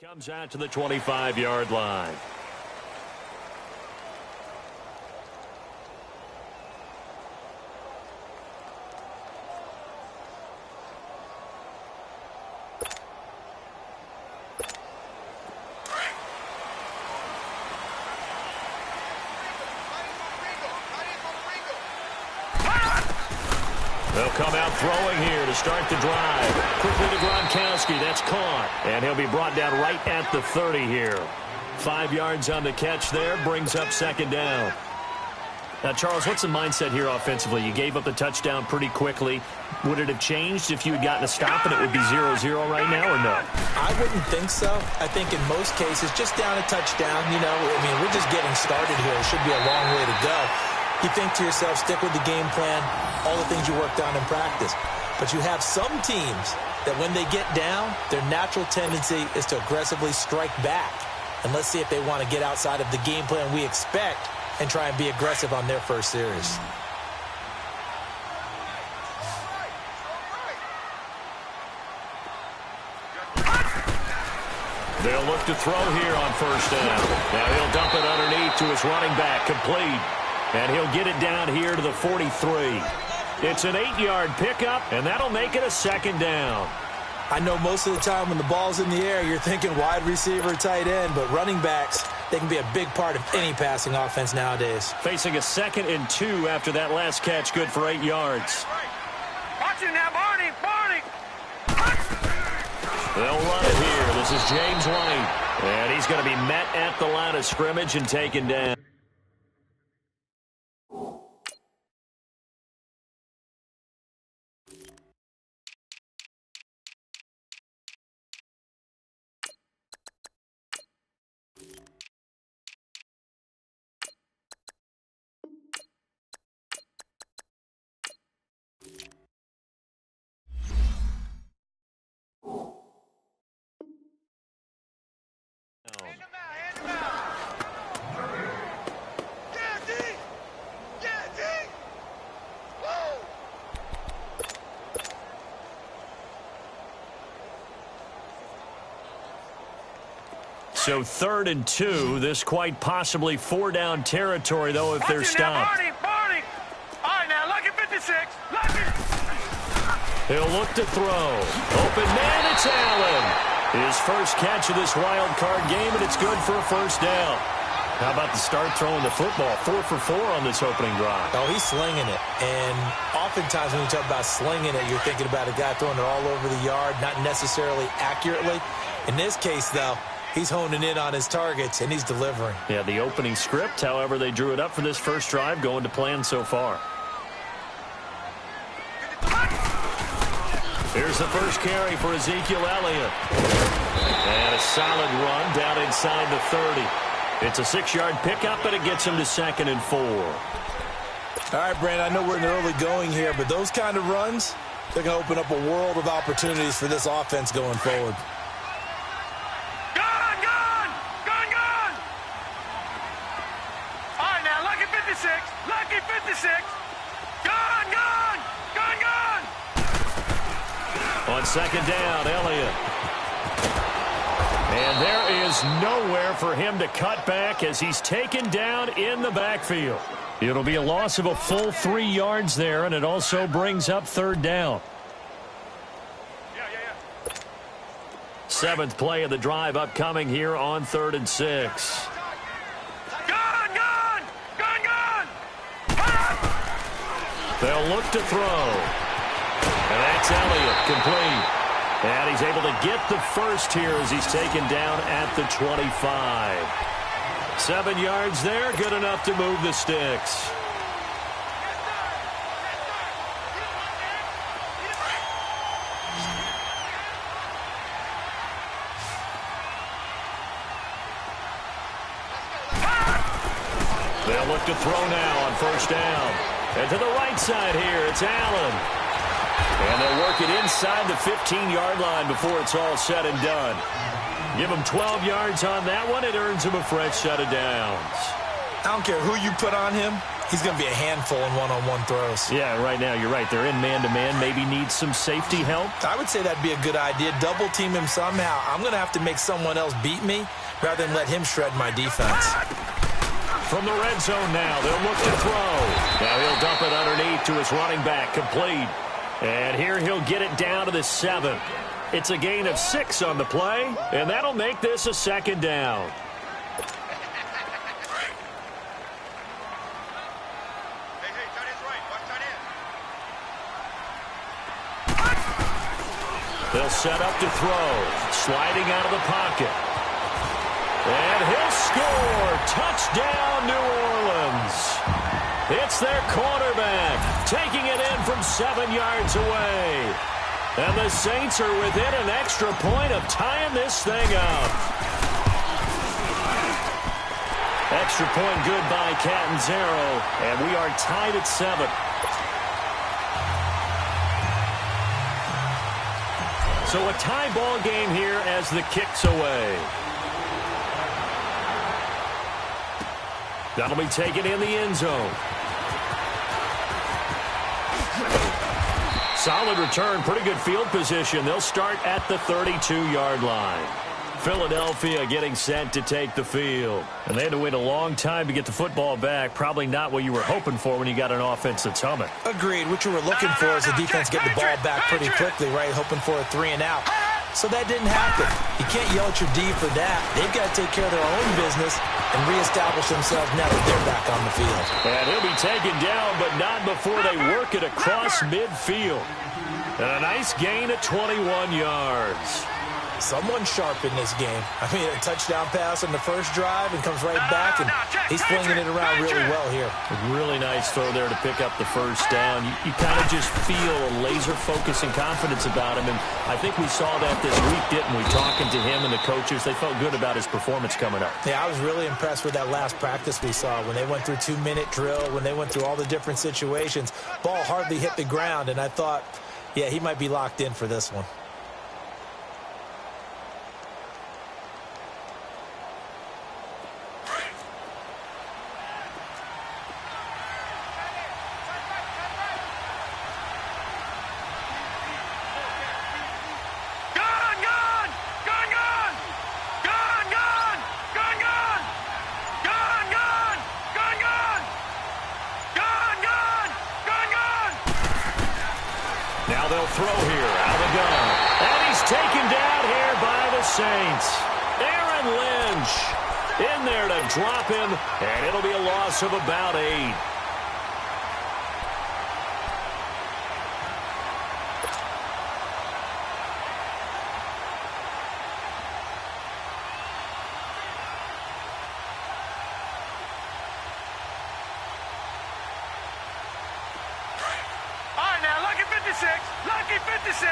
Comes out to the 25-yard line. They'll come out throwing here to start the drive. Quickly to Gronkowski. That's caught. And he'll be brought down right at the 30 here. 5 yards on the catch there. Brings up second down. Now, Charles, what's the mindset here offensively? You gave up the touchdown pretty quickly. Would it have changed if you had gotten a stop and it would be 0-0 right now or no? I wouldn't think so. I think in most cases, just down a touchdown, we're just getting started here. It should be a long way to go. You think to yourself, stick with the game plan, all the things you worked on in practice. But you have some teams that when they get down, their natural tendency is to aggressively strike back. And let's see if they want to get outside of the game plan we expect and try and be aggressive on their first series. They'll look to throw here on first down. Now he'll dump it underneath to his running back, complete. And he'll get it down here to the 43. It's an 8-yard pickup, and that'll make it a second down. I know most of the time when the ball's in the air, you're thinking wide receiver, tight end, but running backs, they can be a big part of any passing offense nowadays. Facing a 2nd and 2 after that last catch, good for 8 yards. Watch it now, Barney! They'll run it here. This is James White, and he's going to be met at the line of scrimmage and taken down. So 3rd and 2. This quite possibly 4-down territory, though, if they're stopped. Barney! All right, now, lucky 56. Lucky. He'll look to throw. Open man, it's Allen. His first catch of this wild card game, and it's good for a first down. How about the start throwing the football? 4 for 4 on this opening drive. Oh, he's slinging it. And oftentimes when you talk about slinging it, you're thinking about a guy throwing it all over the yard, not necessarily accurately. In this case, though, he's honing in on his targets, and he's delivering. Yeah, the opening script, however, they drew it up for this first drive, going to plan so far. Here's the first carry for Ezekiel Elliott. And a solid run down inside the 30. It's a 6-yard pickup, but it gets him to 2nd and 4. All right, Brandon, I know we're in the early going here, but those kind of runs, they're going to open up a world of opportunities for this offense going forward. Lucky 56. Gone. On 2nd down, Elliott. And there is nowhere for him to cut back as he's taken down in the backfield. It'll be a loss of a full 3 yards there, and it also brings up 3rd down. 7th play of the drive upcoming here on 3rd and 6. They'll look to throw. And that's Elliott, complete. And he's able to get the first here as he's taken down at the 25. 7 yards there, good enough to move the sticks. They'll look to throw now on first down. And to the right side here, it's Allen. And they'll work it inside the 15-yard line before it's all said and done. Give him 12 yards on that one. It earns him a fresh set of downs. I don't care who you put on him. He's going to be a handful in one-on-one throws. Yeah, right now, you're right. They're in man-to-man. Maybe need some safety help. I would say that'd be a good idea. Double team him somehow. I'm going to have to make someone else beat me rather than let him shred my defense. From the red zone now, they'll look to throw. Now he'll dump it underneath to his running back, complete. And here he'll get it down to the 7. It's a gain of 6 on the play, and that'll make this a second down. They'll set up to throw, sliding out of the pocket. And he'll score. Touchdown, New Orleans. It's their quarterback, taking it in from 7 yards away. And the Saints are within an extra point of tying this thing up. Extra point good by Catanzaro, and we are tied at 7. So a tie ball game here as the kick's away. That'll be taken in the end zone. Solid return, pretty good field position. They'll start at the 32-yard line. Philadelphia getting set to take the field. And they had to wait a long time to get the football back. Probably not what you were hoping for when you got an offense that's humming. Agreed. What you were looking for is the defense get the ball back pretty quickly, right? Hoping for a 3 and out. So that didn't happen. You can't yell at your D for that. They've got to take care of their own business and reestablish themselves now that they're back on the field. And he'll be taken down, but not before they work it across midfield. And a nice gain of 21 yards. Someone sharp in this game. I mean, a touchdown pass on the first drive and comes right back, and he's flinging it around really well here. A really nice throw there to pick up the first down. You kind of just feel a laser focus and confidence about him, and I think we saw that this week, didn't we? Talking to him and the coaches, they felt good about his performance coming up. Yeah, I was really impressed with that last practice we saw when they went through 2-minute drill, when they went through all the different situations. Ball hardly hit the ground, and I thought, yeah, he might be locked in for this one. Now they'll throw here out of the gun. And he's taken down here by the Saints. Aaron Lynch in there to drop him, and it'll be a loss of about 8. Lucky 56.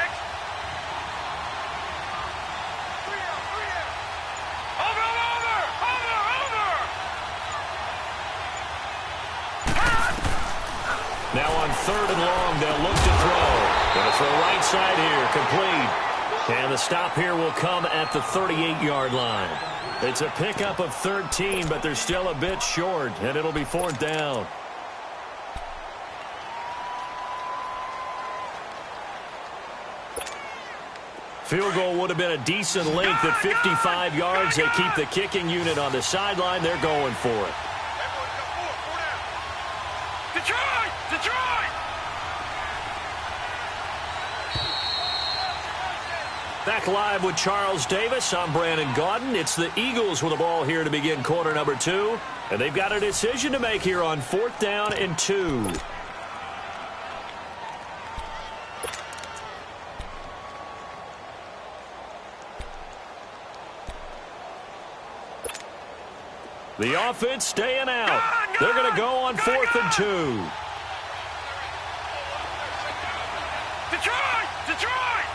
Now on 3rd and long, they'll look to throw. Going to throw right side here, complete. And the stop here will come at the 38-yard line. It's a pickup of 13, but they're still a bit short, and it'll be 4th down. Field goal would have been a decent length at 55 yards. They keep the kicking unit on the sideline. They're going for it. Detroit! Detroit! Back live with Charles Davis. I'm Brandon Gaudin. It's the Eagles with the ball here to begin quarter number 2. And they've got a decision to make here on 4th down and 2. The offense staying out. They're going to go on 4th and 2. Detroit! Detroit!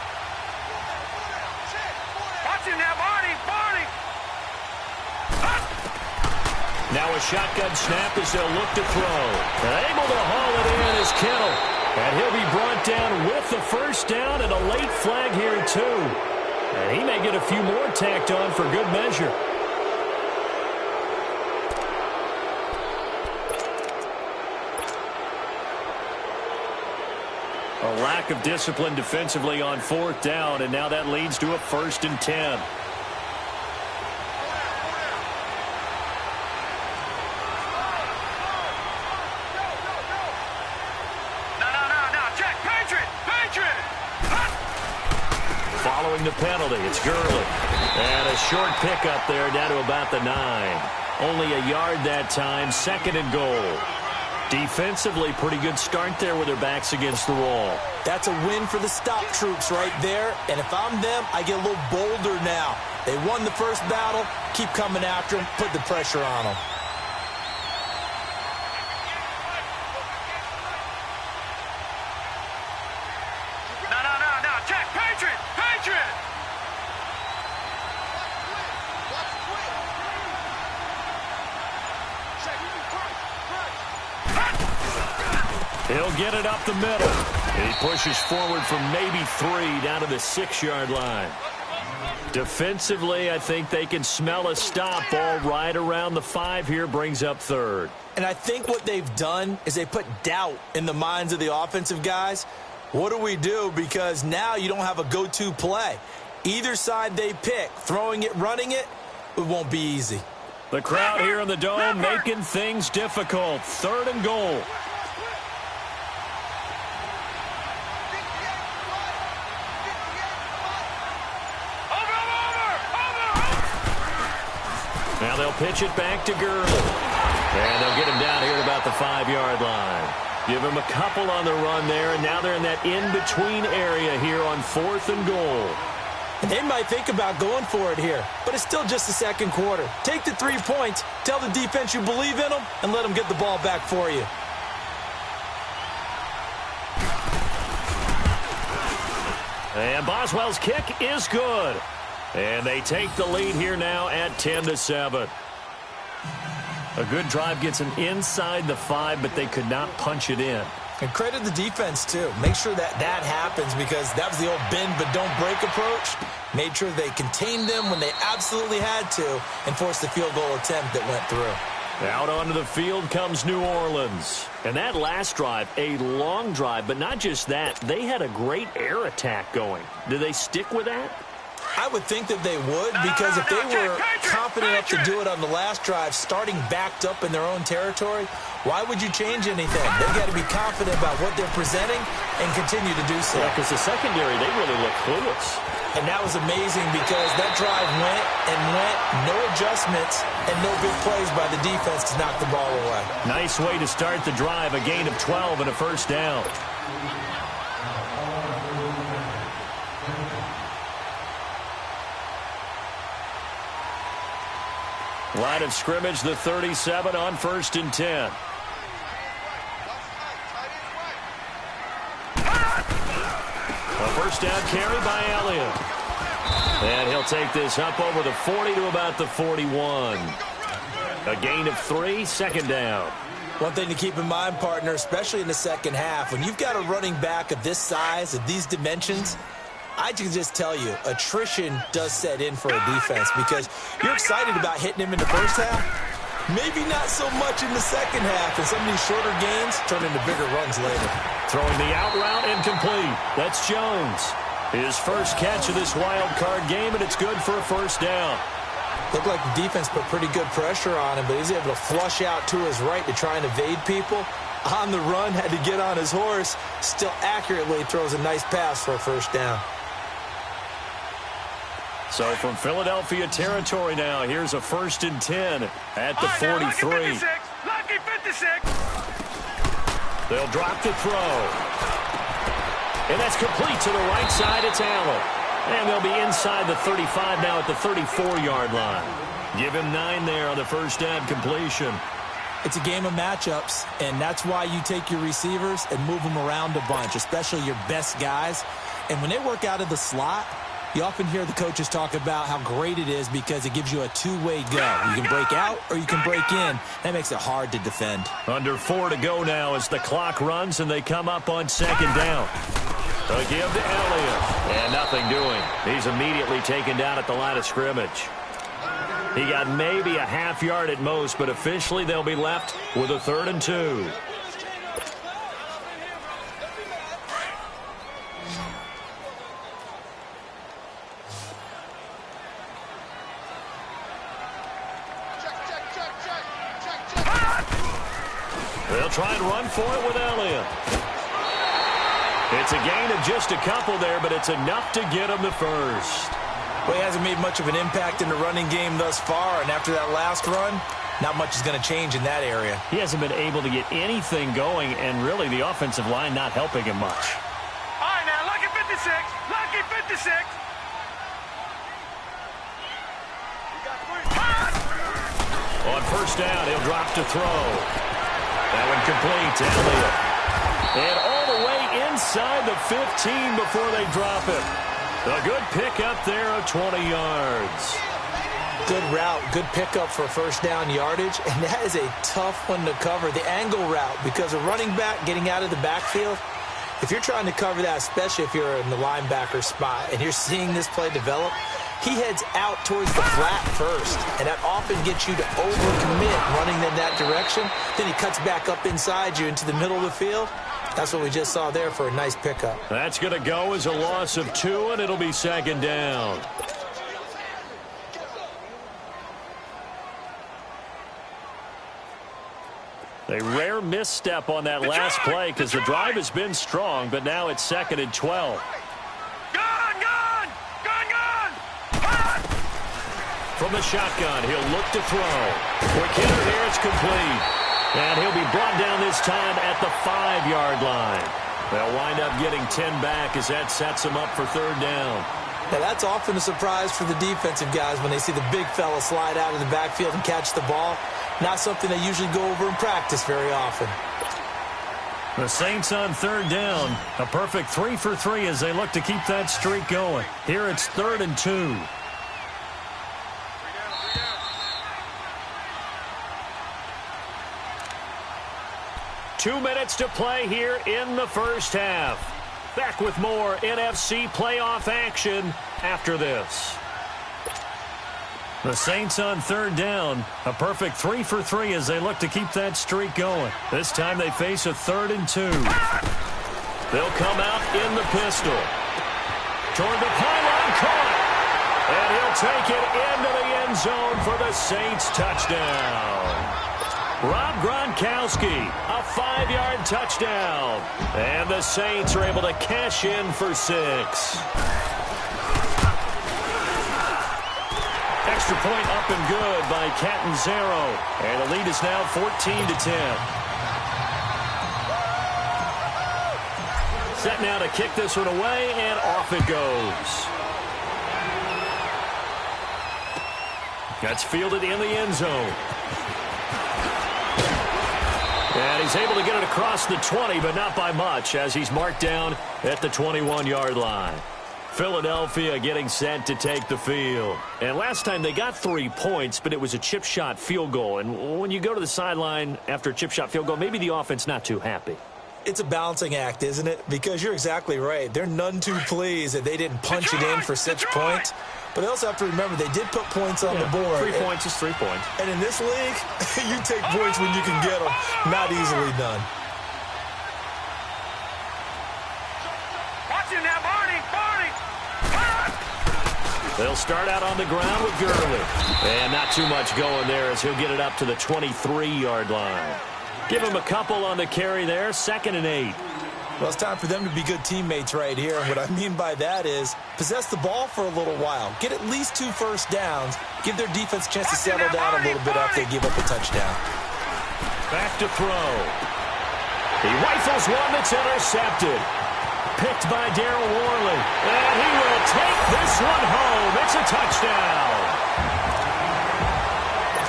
Watch him now, Barney! Barney! Now a shotgun snap as they'll look to throw. And able to haul it in is Kittle. And he'll be brought down with the first down and a late flag here too. And he may get a few more tacked on for good measure. lack of discipline defensively on 4th down, and now that leads to a 1st and 10. Following the penalty, it's Gurley. And a short pickup there down to about the 9. Only a yard that time, 2nd and goal. Defensively, pretty good start there with their backs against the wall. That's a win for the stop troops right there. And if I'm them, I get a little bolder now. They won the first battle. Keep coming after them. Put the pressure on them. No. Check. Patriot. He'll get it up the middle. He pushes forward from maybe 3 down to the 6-yard line. Defensively, I think they can smell a stop. Ball right around the 5 here, brings up 3rd. And I think what they've done is they put doubt in the minds of the offensive guys. What do we do? Because now you don't have a go-to play. Either side they pick, throwing it, running it, it won't be easy. The crowd here in the Dome making things difficult. 3rd and goal. Now they'll pitch it back to Gurley. And they'll get him down here at about the 5-yard line. Give him a couple on the run there, and now they're in that in-between area here on 4th and goal. And they might think about going for it here, but it's still just the 2nd quarter. Take the 3 points, tell the defense you believe in them, and let them get the ball back for you. And Boswell's kick is good. And they take the lead here now at 10-7. A good drive gets them inside the 5, but they could not punch it in. And credit the defense, too. Make sure that happens, because that was the old bend but don't break approach. Made sure they contained them when they absolutely had to and forced the field goal attempt that went through. Out onto the field comes New Orleans. And that last drive, a long drive, but not just that. They had a great air attack going. Do they stick with that? I would think that they would, because if they were confident enough to do it on the last drive, starting backed up in their own territory, why would you change anything? They've got to be confident about what they're presenting and continue to do so. Yeah, because the secondary, they really look clueless. And that was amazing, because that drive went and went, no adjustments, and no big plays by the defense to knock the ball away. Nice way to start the drive, a gain of 12 and a 1st down. Line of scrimmage, the 37 on 1st and 10. A 1st down carry by Elliott. And he'll take this up over the 40 to about the 41. A gain of 3, 2nd down. One thing to keep in mind, partner, especially in the second half, when you've got a running back of this size, of these dimensions, I can just tell you, attrition does set in for a defense, because you're excited about hitting him in the first half. Maybe not so much in the second half, and some of these shorter gains turn into bigger runs later. Throwing the out route incomplete. That's Jones. His first catch of this wild card game, and it's good for a 1st down. Looked like the defense put pretty good pressure on him, but he's able to flush out to his right to try and evade people. On the run, had to get on his horse. Still accurately throws a nice pass for a 1st down. So from Philadelphia territory now, here's a 1st and 10 at the 43. Lucky 56. They'll drop the throw. And that's complete to the right side. It's Allen. And they'll be inside the 35 now at the 34-yard line. Give him 9 there on the 1st down completion. It's a game of matchups, and that's why you take your receivers and move them around a bunch, especially your best guys. And when they work out of the slot, you often hear the coaches talk about how great it is because it gives you a two-way go. You can break out or you can break in. That makes it hard to defend. Under 4 to go now as the clock runs and they come up on 2nd down. A give to Elliott. And nothing doing. He's immediately taken down at the line of scrimmage. He got maybe a half yard at most, but officially they'll be left with a 3rd and 2. try and run for it with Elliott. It's a gain of just a couple there, but it's enough to get him the first. Well, he hasn't made much of an impact in the running game thus far, and after that last run, not much is going to change in that area. He hasn't been able to get anything going, and really the offensive line not helping him much. All right, now, lucky 56. Lucky 56. On first down, he'll drop to throw. That one complete to Elliott. And all the way inside the 15 before they drop it. A good pickup there of 20 yards. Good route, good pickup for first down yardage, and that is a tough one to cover, the angle route, because a running back getting out of the backfield, if you're trying to cover that, especially if you're in the linebacker spot and you're seeing this play develop, he heads out towards the flat first, and that often gets you to overcommit running in that direction. Then he cuts back up inside you into the middle of the field. That's what we just saw there for a nice pickup. That's going to go as a loss of 2, and it'll be second down. A rare misstep on that last play because the drive has been strong, but now it's 2nd and 12. From the shotgun, he'll look to throw. Quick hitter here, it's complete. And he'll be brought down this time at the 5-yard line. They'll wind up getting 10 back as that sets them up for third down. Now, that's often a surprise for the defensive guys when they see the big fella slide out of the backfield and catch the ball. Not something they usually go over in practice very often. The Saints on third down. A perfect 3 for 3 as they look to keep that streak going. Here it's 3rd and 2. Two minutes to play here in the first half. Back with more NFC playoff action after this. The Saints on third down. A perfect 3 for 3 as they look to keep that streak going. This time they face a 3rd and 2. They'll come out in the pistol. Toward the pylon, caught. And he'll take it into the end zone for the Saints touchdown. Rob Gronkowski, a 5-yard touchdown. And the Saints are able to cash in for 6. Extra point up and good by Catanzaro. And the lead is now 14-10. Set now to kick this one away, and off it goes. That's fielded in the end zone. And he's able to get it across the 20, but not by much, as he's marked down at the 21-yard line. Philadelphia getting set to take the field. And last time they got 3 points, but it was a chip shot field goal. And when you go to the sideline after a chip shot field goal, maybe the offense not too happy. It's a balancing act, isn't it? Because you're exactly right. They're none too pleased that they didn't punch it in for 6 points. But they also have to remember they did put points on the board. 3 points is 3 points. And in this league, you take points when you can get them. Not easily done. Watch him now, Barney. They'll start out on the ground with Gurley. And not too much going there as he'll get it up to the 23-yard line. Give him a couple on the carry there, 2nd and 8. Well, it's time for them to be good teammates right here. And what I mean by that is possess the ball for a little while. Get at least 2 first downs. Give their defense a chance to settle down a little bit after they give up a touchdown. Back to throw. He rifles one that's intercepted. Picked by Darryl Worley. And he will take this one home. It's a touchdown.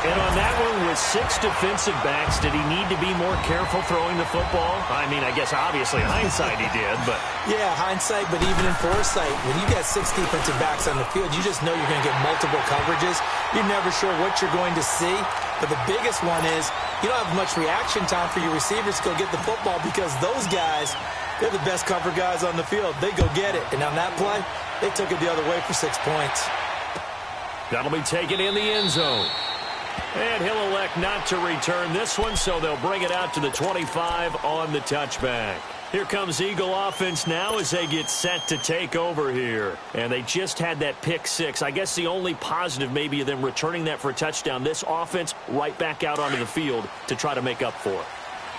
And on that one, with 6 defensive backs, did he need to be more careful throwing the football? I mean, I guess obviously hindsight he did, but... Yeah, hindsight, but even in foresight, when you got 6 defensive backs on the field, you just know you're going to get multiple coverages. You're never sure what you're going to see. But the biggest one is you don't have much reaction time for your receivers to go get the football because those guys, they're the best cover guys on the field. They go get it. And on that play, they took it the other way for 6 points. That'll be taken in the end zone. And he'll elect not to return this one, so they'll bring it out to the 25 on the touchback. Here comes Eagle offense now as they get set to take over here. And they just had that pick 6. I guess the only positive maybe of them returning that for a touchdown. This offense right back out onto the field to try to make up for it.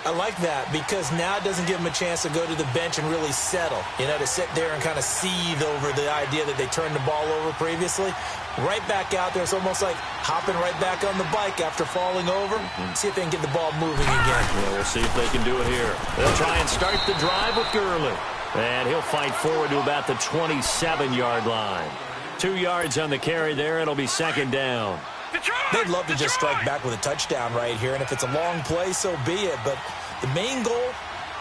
I like that because now it doesn't give them a chance to go to the bench and really settle, to sit there and kind of seethe over the idea that they turned the ball over previously. Right back out there. It's almost like hopping right back on the bike after falling over. See if they can get the ball moving again. Well, we'll see if they can do it here. They'll try and start the drive with Gurley. And he'll fight forward to about the 27-yard line. 2 yards on the carry there. It'll be second down. They'd love to just strike back with a touchdown right here, and if it's a long play, so be it. But the main goal,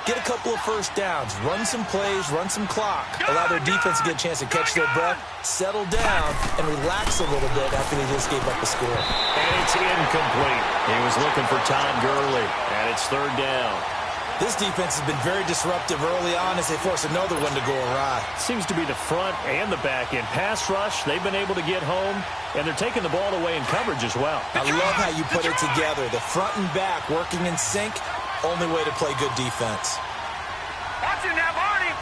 get a couple of first downs, run some plays, run some clock, allow their defense to get a chance to catch their breath, settle down, and relax a little bit after they just gave up the score. And it's incomplete. He was looking for Todd Gurley, and it's third down. This defense has been very disruptive early on as they force another one to go awry. Seems to be the front and the back end. Pass rush, they've been able to get home, and they're taking the ball away in coverage as well. I love how you put it together. The front and back working in sync, only way to play good defense. Watch it now, Barney!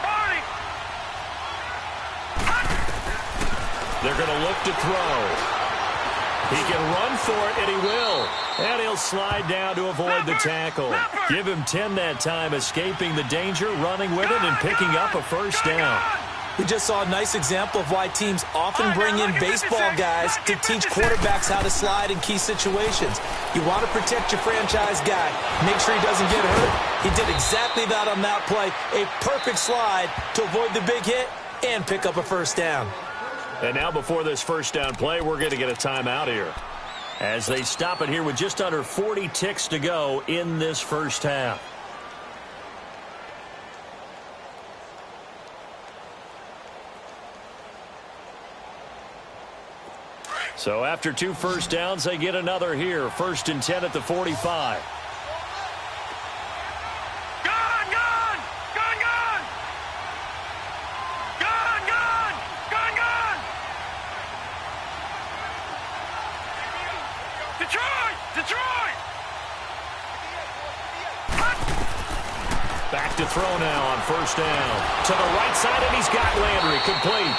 They're going to look to throw. He can run for it, and he will. And he'll slide down to avoid the tackle. Give him 10 that time, escaping the danger, running with it, and picking up a first down. We just saw a nice example of why teams often bring in baseball guys to teach quarterbacks how to slide in key situations. You want to protect your franchise guy. Make sure he doesn't get hurt. He did exactly that on that play. A perfect slide to avoid the big hit and pick up a first down. And now before this first down play, we're going to get a timeout here, as they stop it here with just under 40 ticks to go in this first half. So after 2 first downs, they get another here. 1st and 10 at the 45. Detroit! Back to throw now on first down. To the right side, and he's got Landry complete.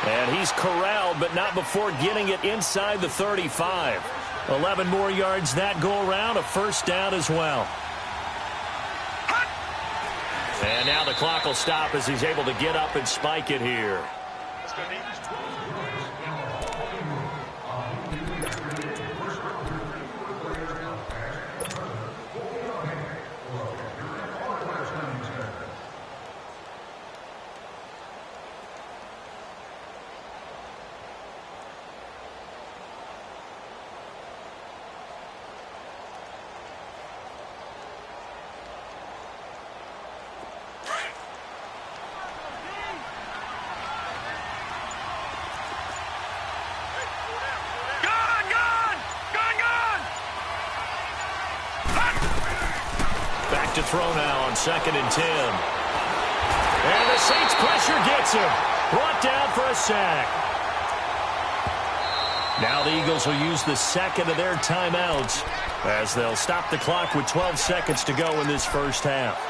And he's corralled, but not before getting it inside the 35. 11 more yards that go around, a first down as well. And now the clock will stop as he's able to get up and spike it here. To throw now on 2nd and 10. And the Saints pressure gets him. Brought down for a sack. Now the Eagles will use the second of their timeouts as they'll stop the clock with 12 seconds to go in this first half.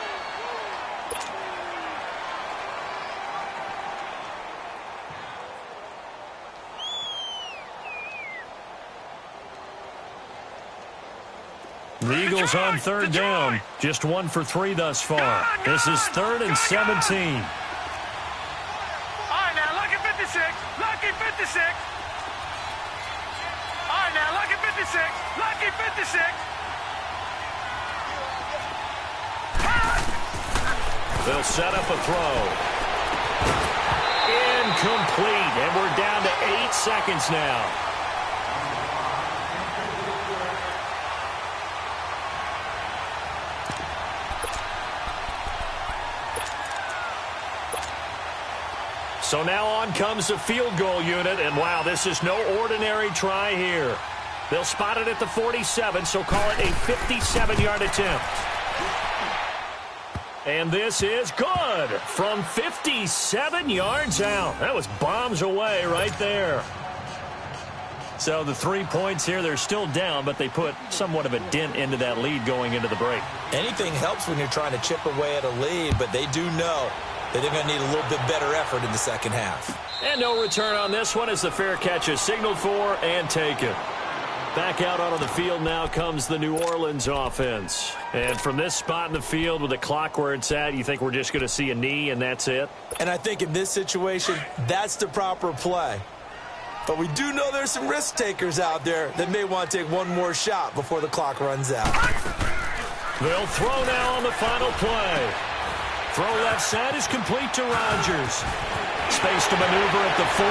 The Eagles on third down. Just 1 for 3 thus far. This is 3rd and 17. All right, now, lucky 56. Lucky 56. All right, now, lucky 56. Lucky 56. They'll set up a throw. Incomplete. And we're down to 8 seconds now. So now on comes the field goal unit, and wow, this is no ordinary try here. They'll spot it at the 47, so call it a 57-yard attempt. And this is good from 57 yards out. That was bombs away right there. So the 3 points here, they're still down, but they put somewhat of a dent into that lead going into the break. Anything helps when you're trying to chip away at a lead, but they do know that they're going to need a little bit better effort in the second half. And no return on this one as the fair catch is signaled for and taken. Back out onto the field now comes the New Orleans offense. And from this spot in the field with the clock where it's at, you think we're just going to see a knee and that's it? And I think in this situation, that's the proper play. But we do know there's some risk takers out there that may want to take one more shot before the clock runs out. They'll throw now on the final play. Throw left side is complete to Rodgers. Space to maneuver at the 40.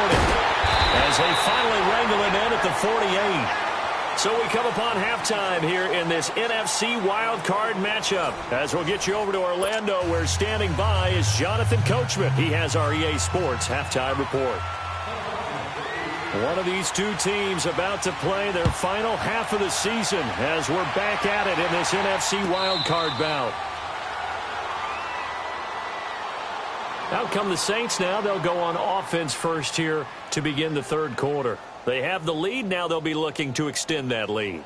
As they finally wrangle him in at the 48. So we come upon halftime here in this NFC wildcard matchup. As we'll get you over to Orlando, where standing by is Jonathan Coachman. He has our EA Sports halftime report. One of these two teams about to play their final half of the season as we're back at it in this NFC wildcard bout. Out come the Saints now. They'll go on offense first here to begin the third quarter. They have the lead. Now they'll be looking to extend that lead.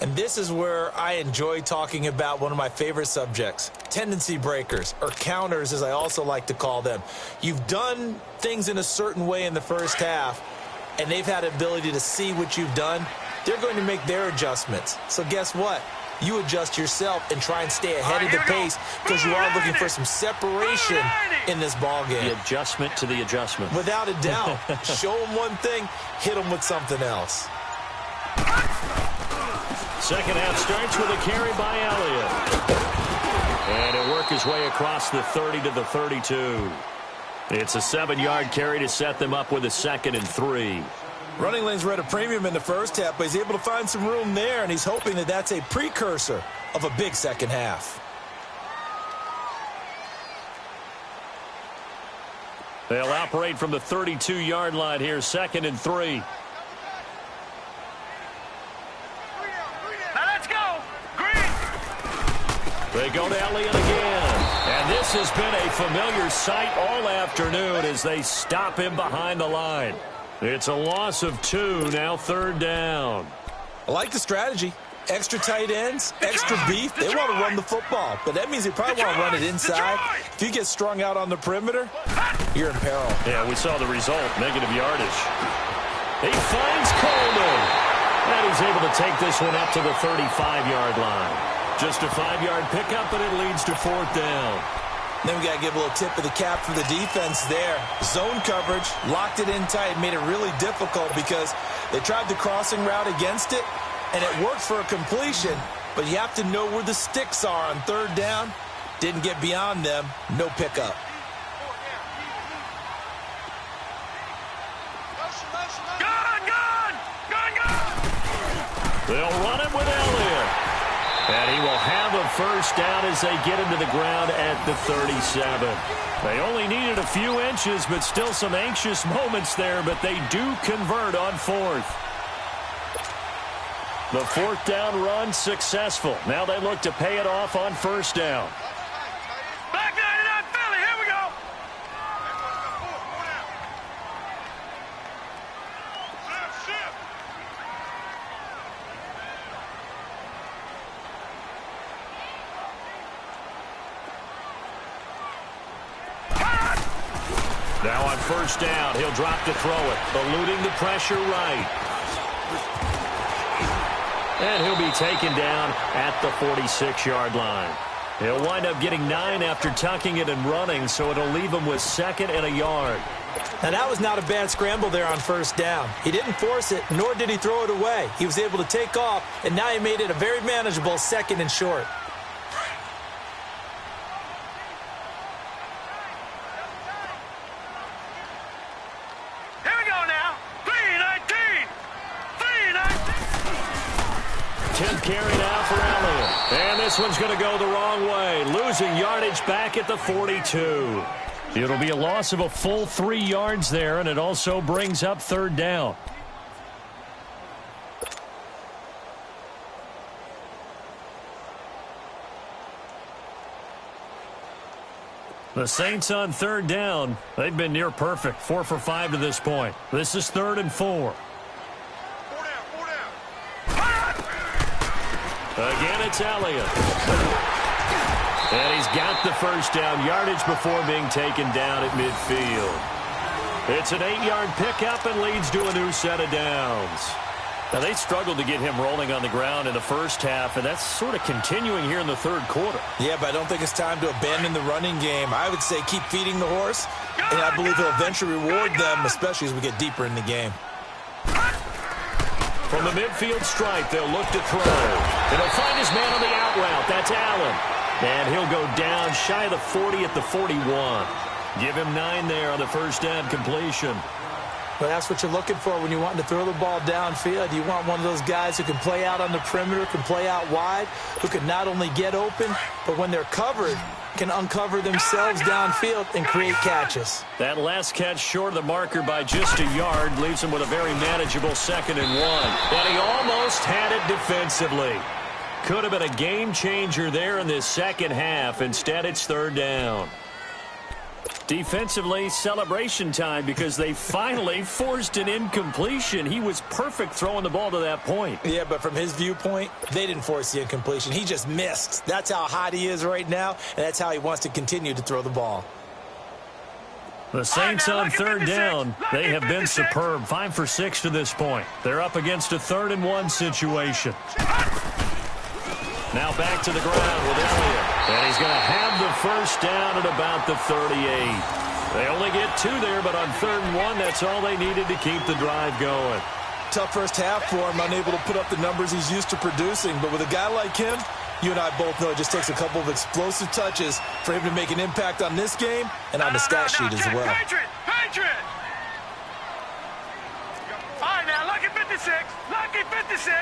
And this is where I enjoy talking about one of my favorite subjects, tendency breakers, or counters as I also like to call them. You've done things in a certain way in the first half, and they've had the ability to see what you've done. They're going to make their adjustments. So guess what? You adjust yourself and try and stay ahead of the pace because you are looking for some separation in this ball game. The adjustment to the adjustment. Without a doubt. Show them one thing, hit them with something else. Second half starts with a carry by Elliott. And he'll work his way across the 30 to the 32. It's a 7-yard carry to set them up with a 2nd and 3. Running lanes were at a premium in the first half, but he's able to find some room there, and he's hoping that that's a precursor of a big second half. They'll operate from the 32-yard line here, 2nd and 3. Now let's go. Green. They go to Elliott again. And this has been a familiar sight all afternoon as they stop him behind the line. It's a loss of 2, now 3rd down. I like the strategy. Extra tight ends, extra beef. They want to run the football, but that means they probably want to run it inside. If you get strung out on the perimeter, you're in peril. Yeah, we saw the result, negative yardage. He finds Coleman. And he's able to take this one up to the 35-yard line. Just a 5-yard pickup, and it leads to 4th down. Then we got to give a little tip of the cap for the defense there. Zone coverage, locked it in tight, made it really difficult because they tried the crossing route against it, and it worked for a completion, but you have to know where the sticks are on 3rd down. Didn't get beyond them, no pickup. They'll run it with Elliott. And he will have a first down as they get him to the ground at the 37. They only needed a few inches, but still some anxious moments there, but they do convert on 4th. The 4th down run successful. Now they look to pay it off on 1st down. Back 99 Philly, here we go. Now on 1st down, he'll drop to throw it, eluding the pressure right. And he'll be taken down at the 46-yard line. He'll wind up getting 9 after tucking it and running, so it'll leave him with 2nd and a yard. Now, that was not a bad scramble there on 1st down. He didn't force it, nor did he throw it away. He was able to take off, and now he made it a very manageable 2nd and short. Here we go now. 319. 10th carry now for Elliott. And this one's going to go the wrong way, losing yardage back at the 42. It'll be a loss of a full 3 yards there, and it also brings up 3rd down. The Saints on 3rd down. They've been near perfect, 4 for 5 to this point. This is 3rd and 4. Again, it's Elliott. And he's got the first down yardage before being taken down at midfield. It's an 8-yard pickup and leads to a new set of downs. Now, they struggled to get him rolling on the ground in the first half, and that's sort of continuing here in the third quarter. Yeah, but I don't think it's time to abandon the running game. I would say keep feeding the horse, and I believe he'll eventually reward them, especially as we get deeper in the game. From the midfield stripe, they'll look to throw. And he'll find his man on the out route. That's Allen. And he'll go down shy of the 40 at the 41. Give him 9 there on the first down completion. Well, that's what you're looking for when you want to throw the ball downfield. You want one of those guys who can play out on the perimeter, can play out wide, who can not only get open, but when they're covered, can uncover themselves downfield and create catches. That last catch short of the marker by just a yard leaves him with a very manageable 2nd and 1. And he almost had it defensively. Could have been a game changer there in this second half. Instead, it's 3rd down. Defensively, celebration time because they finally forced an incompletion. He was perfect throwing the ball to that point. Yeah, but from his viewpoint, they didn't force the incompletion. He just missed. That's how hot he is right now, and that's how he wants to continue to throw the ball. The Saints on 3rd down, they have been superb. 5 for 6 to this point. They're up against a 3rd and 1 situation. Now back to the ground with Elliott. And he's going to have the first down at about the 38. They only get 2 there, but on 3rd and 1, that's all they needed to keep the drive going. Tough first half for him, unable to put up the numbers he's used to producing. But with a guy like him, you and I both know it just takes a couple of explosive touches for him to make an impact on this game and on the stat sheet as well. Patriot! All right, now, lucky 56. Lucky 56.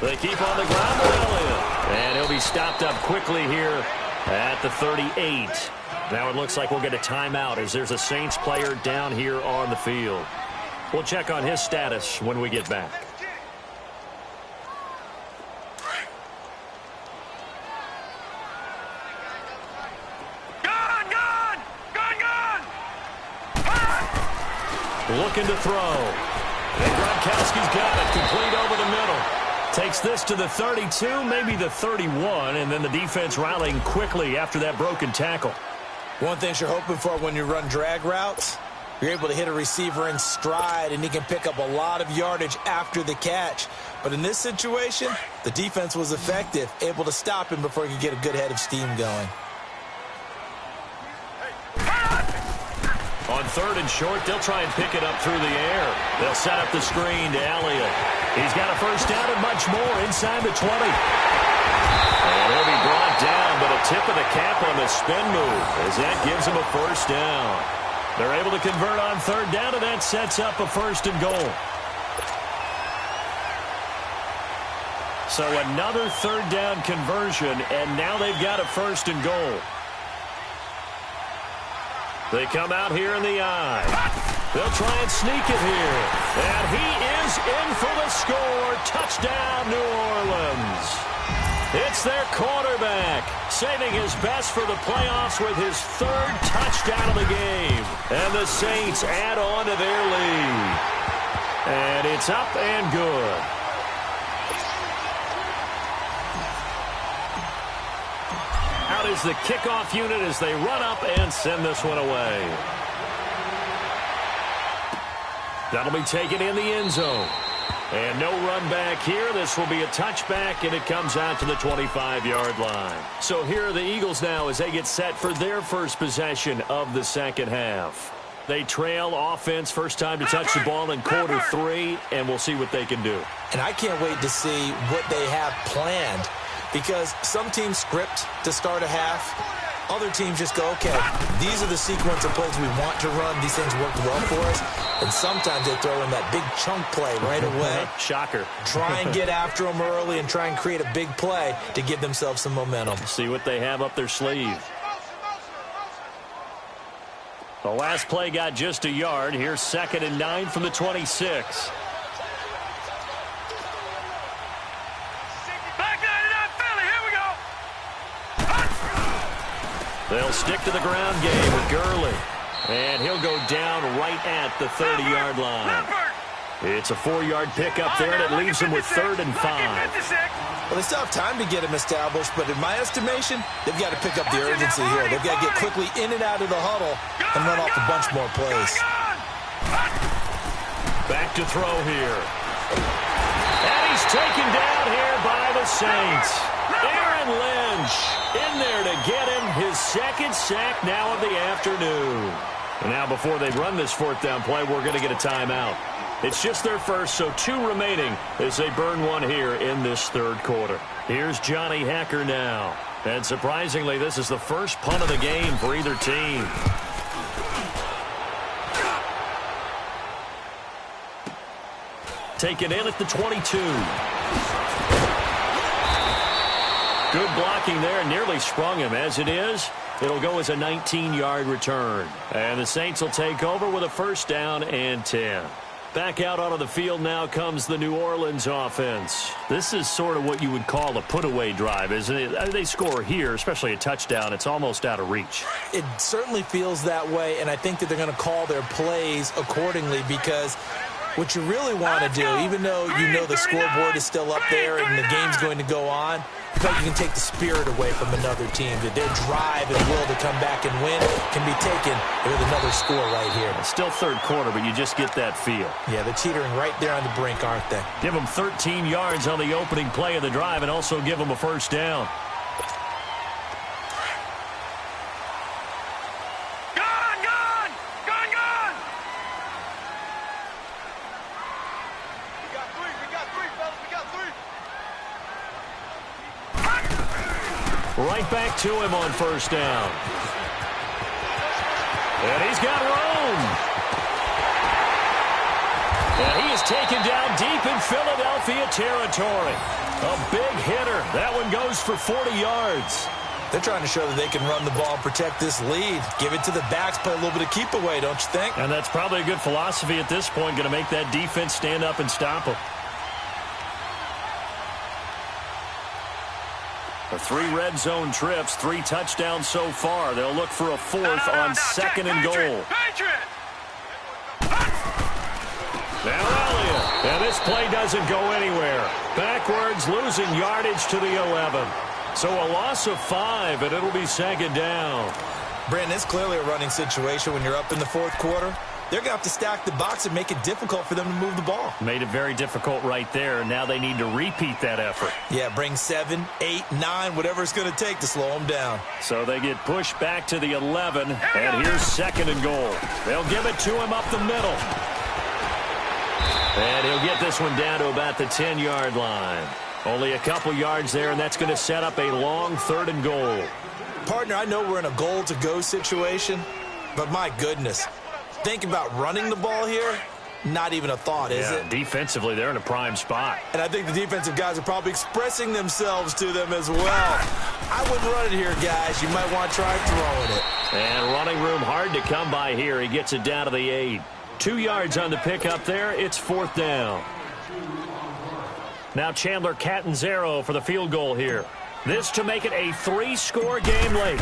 They keep on the ground with Elliott. And he'll be stopped up quickly here at the 38. Now it looks like we'll get a timeout as there's a Saints player down here on the field. We'll check on his status when we get back. Looking to throw. And Gronkowski's got it. Complete over the middle. Takes this to the 32, maybe the 31, and then the defense rallying quickly after that broken tackle. One thing you're hoping for when you run drag routes, you're able to hit a receiver in stride, and he can pick up a lot of yardage after the catch. But in this situation, the defense was effective, able to stop him before he could get a good head of steam going. On 3rd and short, they'll try and pick it up through the air. They'll set up the screen to Elliott. He's got a first down and much more inside the 20. And he'll be brought down, but a tip of the cap on the spin move as that gives him a first down. They're able to convert on 3rd down, and that sets up a 1st and goal. So another 3rd down conversion, and now they've got a 1st and goal. They come out here in the eye. They'll try and sneak it here. And he is in for the score. Touchdown, New Orleans. It's their quarterback, saving his best for the playoffs with his 3rd touchdown of the game. And the Saints add on to their lead. And it's up and good. Out is the kickoff unit as they run up and send this one away. That'll be taken in the end zone. And no run back here. This will be a touchback, and it comes out to the 25-yard line. So here are the Eagles now as they get set for their first possession of the second half. They trail offense, first time to touch the ball in quarter 3, and we'll see what they can do. And I can't wait to see what they have planned, because some teams script to start a half. Other teams just go, okay, these are the sequence of plays we want to run. These things worked well for us. And sometimes they throw in that big chunk play right away. Shocker. Try and get after them early and try and create a big play to give themselves some momentum. See what they have up their sleeve. The last play got just a yard. Here's 2nd and 9 from the 26. They'll stick to the ground game with Gurley. And he'll go down right at the 30-yard line. It's a 4-yard pickup there, and it leaves him with 3rd and 5. Well, they still have time to get him established, but in my estimation, they've got to pick up the urgency here. They've got to get quickly in and out of the huddle and run off a bunch more plays. Back to throw here. And he's taken down here by the Saints. Aaron Lynch in there to get him his second sack now of the afternoon. And now before they run this fourth down play, we're going to get a timeout. It's just their first, so 2 remaining as they burn one here in this third quarter. Here's Johnny Hacker now. And surprisingly, this is the first punt of the game for either team. Taken in at the 22. Good blocking there, nearly sprung him. As it is, it'll go as a 19-yard return. And the Saints will take over with a first down and 10. Back out onto the field now comes the New Orleans offense. This is sort of what you would call a put-away drive, isn't it? They score here, especially a touchdown. It's almost out of reach. It certainly feels that way, and I think that they're going to call their plays accordingly because what you really want to do, even though you know the scoreboard is still up there and the game's going to go on, I feel like you can take the spirit away from another team. That their drive and will to come back and win can be taken with another score right here. It's still third quarter, but you just get that feel. Yeah, they're teetering right there on the brink, aren't they? Give them 13 yards on the opening play of the drive and also give them a first down. Right back to him on first down. And he's got room. And he is taken down deep in Philadelphia territory. A big hitter. That one goes for 40 yards. They're trying to show that they can run the ball and protect this lead. Give it to the backs, play a little bit of keep away, don't you think? And that's probably a good philosophy at this point, going to make that defense stand up and stop them. The 3 red zone trips, 3 touchdowns so far. They'll look for a fourth on second and goal. Now Elliott. And this play doesn't go anywhere. Backwards, losing yardage to the 11. So a loss of 5, and it'll be second down. Brandon, it's clearly a running situation when you're up in the fourth quarter. They're going to have to stack the box and make it difficult for them to move the ball. Made it very difficult right there, and now they need to repeat that effort. Yeah, bring 7, 8, 9, whatever it's going to take to slow them down. So they get pushed back to the 11, and here's second and goal. They'll give it to him up the middle. And he'll get this one down to about the 10-yard line. Only a couple yards there, and that's going to set up a long third and goal. Partner, I know we're in a goal-to-go situation, but my goodness. Think about running the ball here, not even a thought, is it? Defensively, they're in a prime spot. And I think the defensive guys are probably expressing themselves to them as well. I wouldn't run it here, guys. You might want to try throwing it. And running room hard to come by here. He gets it down to the 8. 2 yards on the pickup there. It's fourth down. Now Chandler Catanzaro for the field goal here. This to make it a 3-score game late.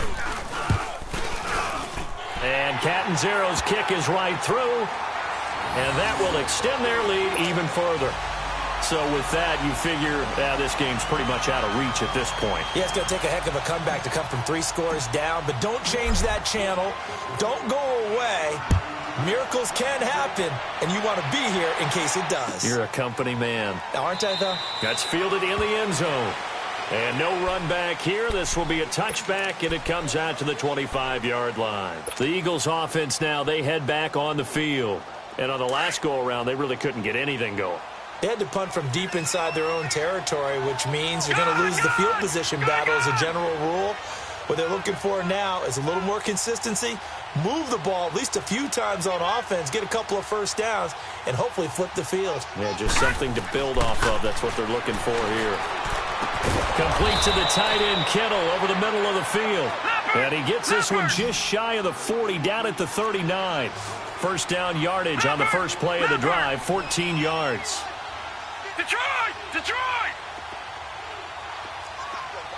And Catanzaro's kick is right through. And that will extend their lead even further. So with that, you figure this game's pretty much out of reach at this point. Yeah, it's going to take a heck of a comeback to come from 3 scores down. But don't change that channel. Don't go away. Miracles can happen, and you want to be here in case it does. You're a company man. Aren't I, though? That's fielded in the end zone. And no run back here. This will be a touchback, and it comes out to the 25-yard line. The Eagles offense now, they head back on the field. And on the last go-around, they really couldn't get anything going. They had to punt from deep inside their own territory, which means you're going to lose the field position battle as a general rule. What they're looking for now is a little more consistency, move the ball at least a few times on offense, get a couple of first downs, and hopefully flip the field. Yeah, just something to build off of. That's what they're looking for here. Complete to the tight end, Kittle, over the middle of the field. And he gets this one just shy of the 40, down at the 39. First down yardage on the first play of the drive, 14 yards. Detroit! Detroit!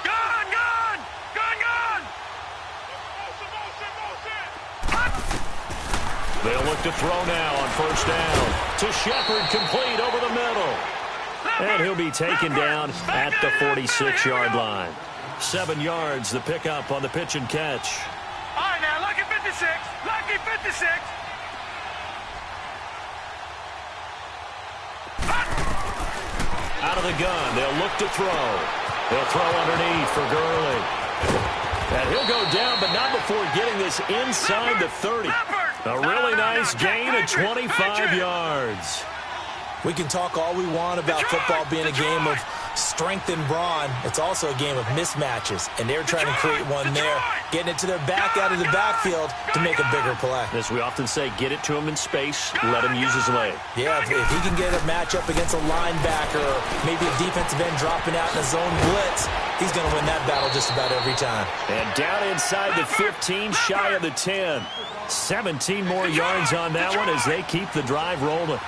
Gone! Gone! Gone! Gone! They'll look to throw now on first down. To Shepard, complete over the middle. And he'll be taken down at the 46-yard line. 7 yards, the pickup on the pitch and catch. All right, now, lucky 56. Lucky 56. Out of the gun, they'll look to throw. They'll throw underneath for Gurley. And he'll go down, but not before getting this inside the 30. A really nice gain of 25 yards. We can talk all we want about football being a game of strength and brawn. It's also a game of mismatches, and they're trying to create one there, getting it to their back out of the backfield to make a bigger play. As we often say, get it to him in space, let him use his leg. Yeah, if he can get a matchup against a linebacker or maybe a defensive end dropping out in a zone blitz, he's going to win that battle just about every time. And down inside the 15, shy of the 10. 17 more yards on that one as they keep the drive rolling.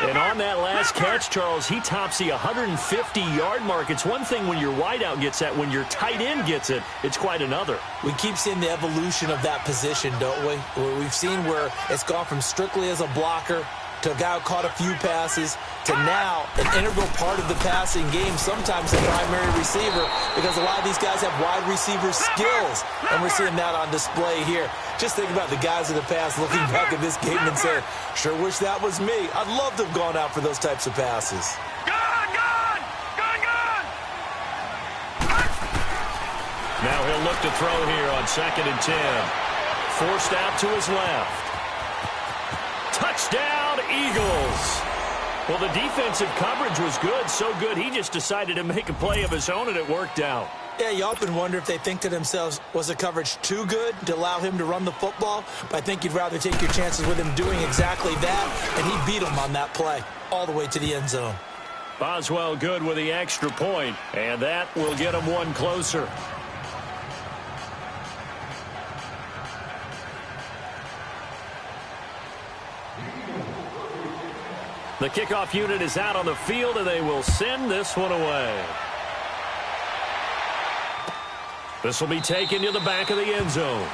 And on that last catch, Charles, he tops the 150-yard mark. It's one thing when your wideout gets that. When your tight end gets it, it's quite another. We keep seeing the evolution of that position, don't we? We've seen where it's gone from strictly as a blocker to a guy who caught a few passes to now an integral part of the passing game, sometimes the primary receiver, because a lot of these guys have wide receiver skills, and we're seeing that on display here. Just think about the guys in the past looking back at this game and saying, sure wish that was me. I'd love to have gone out for those types of passes. Now he'll look to throw here on 2nd and 10. Forced out to his left. Touchdown, Eagles. Well, the defensive coverage was good, so good he just decided to make a play of his own, and it worked out. Yeah, you often wonder if they think to themselves, was the coverage too good to allow him to run the football? But I think you'd rather take your chances with him doing exactly that, and he beat him on that play all the way to the end zone. Boswell good with the extra point, and that will get him one closer. The kickoff unit is out on the field, and they will send this one away. This will be taken to the back of the end zone.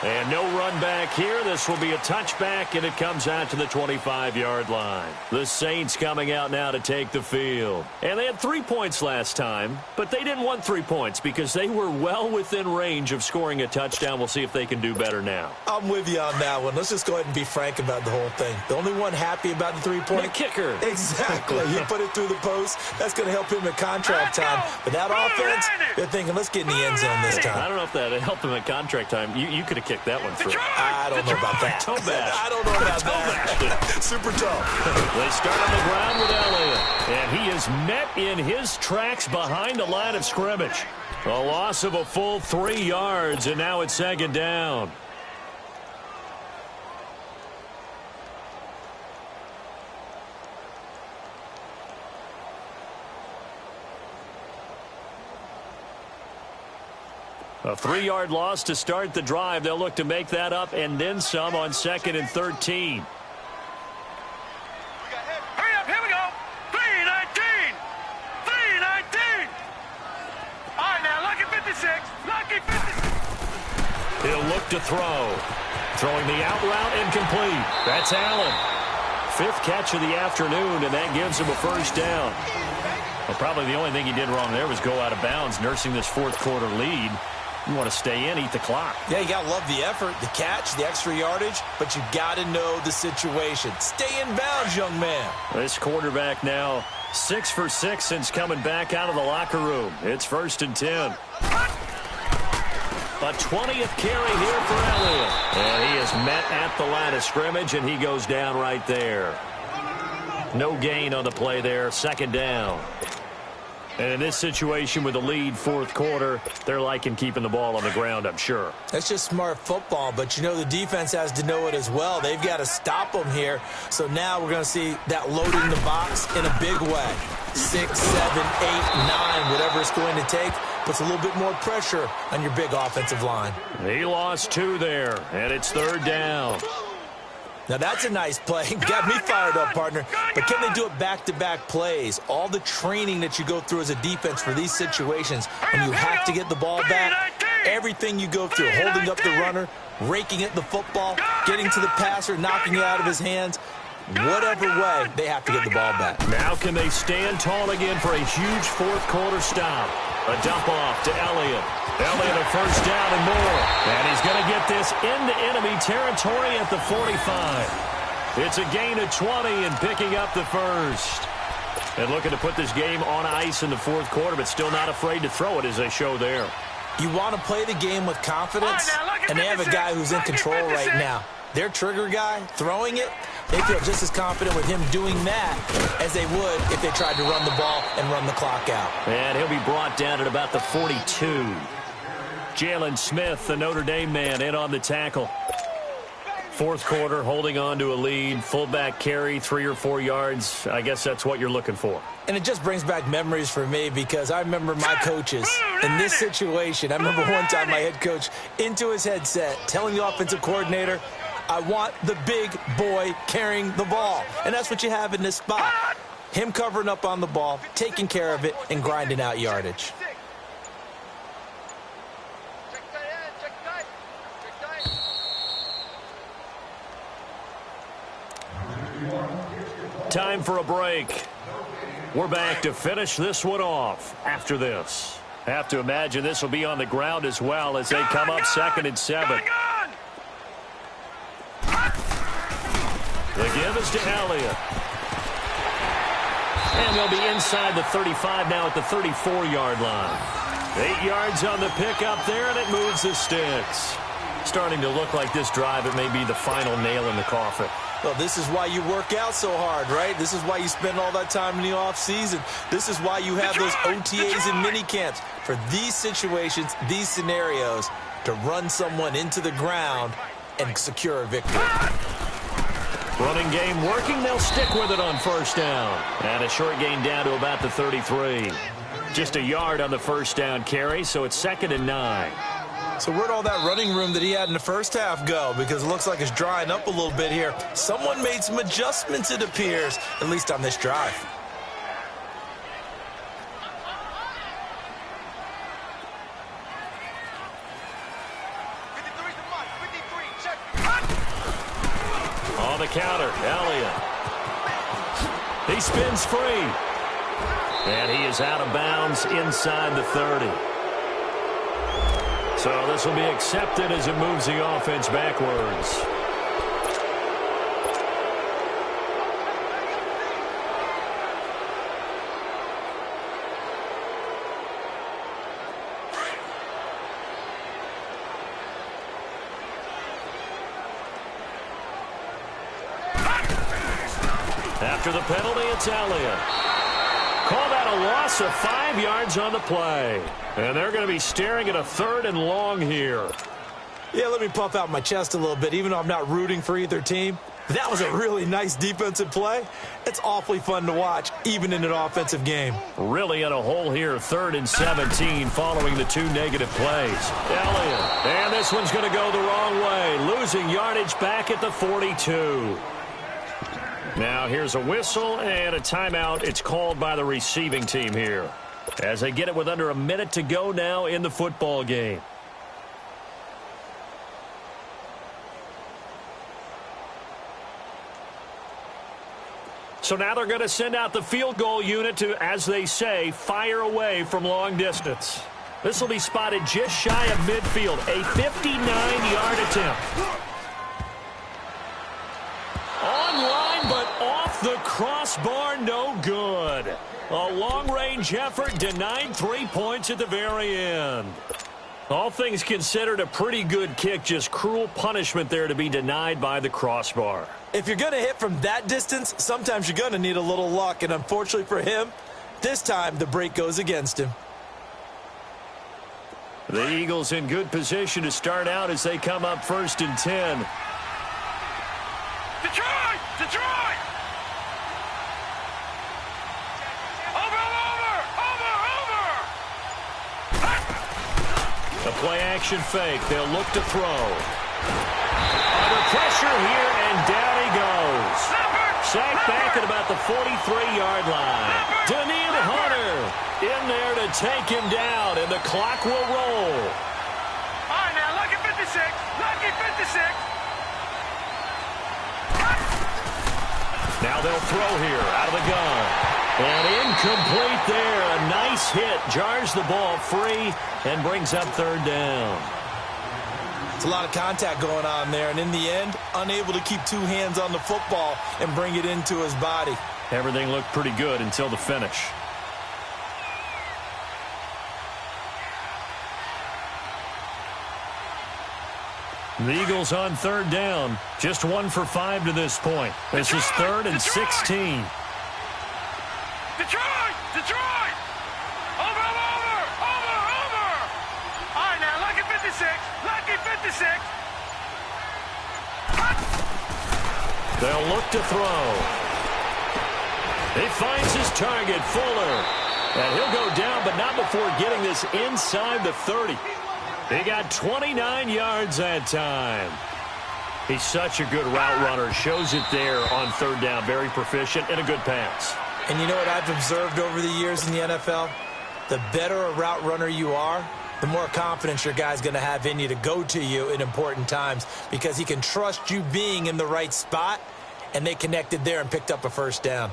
And no run back here. This will be a touchback, and it comes out to the 25-yard line. The Saints coming out now to take the field. And they had 3 points last time, but they didn't want 3 points because they were well within range of scoring a touchdown. We'll see if they can do better now. I'm with you on that one. Let's just go ahead and be frank about the whole thing. The only one happy about the 3-point. The kicker. Exactly. You put it through the post. That's going to help him at contract time. But that offense, they're thinking, let's get in the end zone this time. I don't know if that helped him at contract time. You could have kicked that one through. I don't know about that. I don't know about that. Super tough. They start on the ground with Elliott. And he is met in his tracks behind the line of scrimmage. A loss of a full 3 yards, and now it's 2nd down. A 3-yard loss to start the drive. They'll look to make that up and then some on 2nd and 13. Hurry up, here we go. 3-19. 3-19. All right, now, lucky 56. Lucky 56. He'll look to throw. Throwing the out route incomplete. That's Allen. 5th catch of the afternoon, and that gives him a first down. Well, probably the only thing he did wrong there was go out of bounds, nursing this 4th quarter lead. You want to stay in, eat the clock. Yeah, you got to love the effort, the catch, the extra yardage, but you got to know the situation. Stay in bounds, young man. This quarterback now 6 for 6 since coming back out of the locker room. It's 1st and 10. A 20th carry here for Elliott. And he is met at the line of scrimmage, and he goes down right there. No gain on the play there. 2nd down. And in this situation with the lead 4th quarter, they're liking keeping the ball on the ground, I'm sure. That's just smart football, but you know the defense has to know it as well. They've got to stop them here. So now we're going to see that loading the box in a big way. 6, 7, 8, 9, whatever it's going to take, puts a little bit more pressure on your big offensive line. He lost 2 there, and it's 3rd down. Now, that's a nice play. Got me fired up, partner. But can they do it back-to-back plays? All the training that you go through as a defense for these situations, when you have to get the ball back, everything you go through, holding up the runner, raking at the football, getting to the passer, knocking it out of his hands, whatever way, they have to get the ball back. Now can they stand tall again for a huge 4th quarter stop? A dump off to Elliott. Elliott a first down and more. And he's going to get this into enemy territory at the 45. It's a gain of 20 and picking up the first. And looking to put this game on ice in the fourth quarter, but still not afraid to throw it as they show there. You want to play the game with confidence, and they have a guy who's in control right now. Their trigger guy, throwing it, they feel just as confident with him doing that as they would if they tried to run the ball and run the clock out. And he'll be brought down at about the 42. Jalen Smith, the Notre Dame man, in on the tackle. Fourth quarter, holding on to a lead. Fullback carry, 3 or 4 yards. I guess that's what you're looking for. And it just brings back memories for me because I remember my coaches in this situation. I remember one time my head coach into his headset telling the offensive coordinator, I want the big boy carrying the ball. And that's what you have in this spot. Him covering up on the ball, taking care of it, and grinding out yardage. Time for a break. We're back to finish this one off after this. Have to imagine this will be on the ground as well as they come up 2nd and 7. The give is to Elliott. And they'll be inside the 35 now at the 34-yard line. 8 yards on the pickup there, and it moves the sticks. Starting to look like this drive, it may be the final nail in the coffin. Well, this is why you work out so hard, right? This is why you spend all that time in the offseason. This is why you have those OTAs and mini camps for these situations, these scenarios, to run someone into the ground and secure a victory. Running game working. They'll stick with it on first down. And a short gain down to about the 33. Just a yard on the first down carry, so it's 2nd and 9. So where'd all that running room that he had in the first half go? Because it looks like it's drying up a little bit here. Someone made some adjustments, it appears, at least on this drive. On the counter, Elliott. He spins free. And he is out of bounds inside the 30. So this will be accepted as it moves the offense backwards. After the penalty, it's Elliott. Call that a loss of 5 yards on the play. And they're going to be staring at a 3rd and long here. Yeah, let me puff out my chest a little bit, even though I'm not rooting for either team. That was a really nice defensive play. It's awfully fun to watch, even in an offensive game. Really in a hole here, 3rd and 17 following the 2 negative plays. Elliott, and this one's going to go the wrong way, losing yardage back at the 42. Now here's a whistle and a timeout. It's called by the receiving team here, as they get it with under a minute to go now in the football game. So now they're going to send out the field goal unit to, as they say, fire away from long distance. This will be spotted just shy of midfield, a 59-yard attempt. Online, but off the crossbar, no good. A long-range effort denied 3 points at the very end. All things considered, a pretty good kick, just cruel punishment there to be denied by the crossbar. If you're going to hit from that distance, sometimes you're going to need a little luck, and unfortunately for him, this time the break goes against him. The Eagles in good position to start out as they come up 1st and 10. Detroit! Detroit! A play-action fake. They'll look to throw. Under pressure here, and down he goes. Sacked back at about the 43-yard line. Daniil Hunter in there to take him down, and the clock will roll. All right, now, lucky 56. Lucky 56. Now they'll throw here out of the gun. And incomplete there. A nice hit. Jars the ball free and brings up 3rd down. It's a lot of contact going on there, and in the end, unable to keep 2 hands on the football and bring it into his body. Everything looked pretty good until the finish. The Eagles on third down. Just 1 for 5 to this point. This is 3rd and 16. Detroit! Over! All right, now, lucky 56. They'll look to throw. He finds his target, Fuller. And he'll go down, but not before getting this inside the 30. He got 29 yards that time. He's such a good route runner. Shows it there on third down. Very proficient and a good pass. And you know what I've observed over the years in the NFL? The better a route runner you are, the more confidence your guy's going to have in you to go to you in important times because he can trust you being in the right spot, and they connected there and picked up a first down.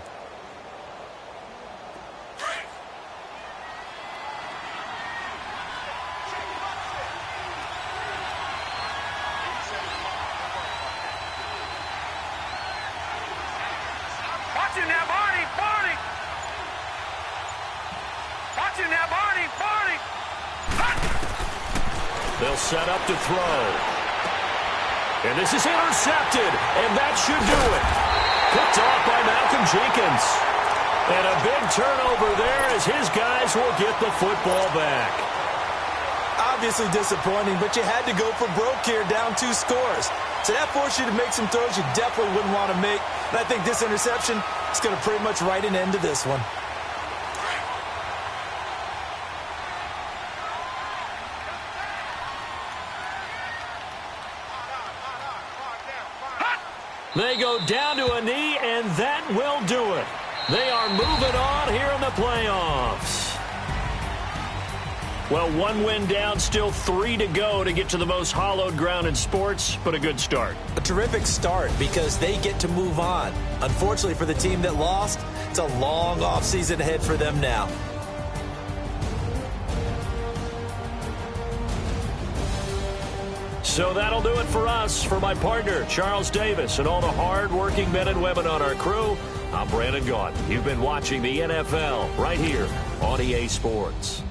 They'll set up to throw. And this is intercepted, and that should do it. Picked off by Malcolm Jenkins. And a big turnover there as his guys will get the football back. Obviously disappointing, but you had to go for broke here, down 2 scores. So that forced you to make some throws you definitely wouldn't want to make. And I think this interception is going to pretty much write an end to this one. They go down to a knee, and that will do it. They are moving on here in the playoffs. Well, 1 win down, still 3 to go to get to the most hallowed ground in sports, but a good start. A terrific start because they get to move on. Unfortunately for the team that lost, it's a long offseason ahead for them now. So that'll do it for us. For my partner, Charles Davis, and all the hard-working men and women on our crew, I'm Brandon Gaudin. You've been watching the NFL right here on EA Sports.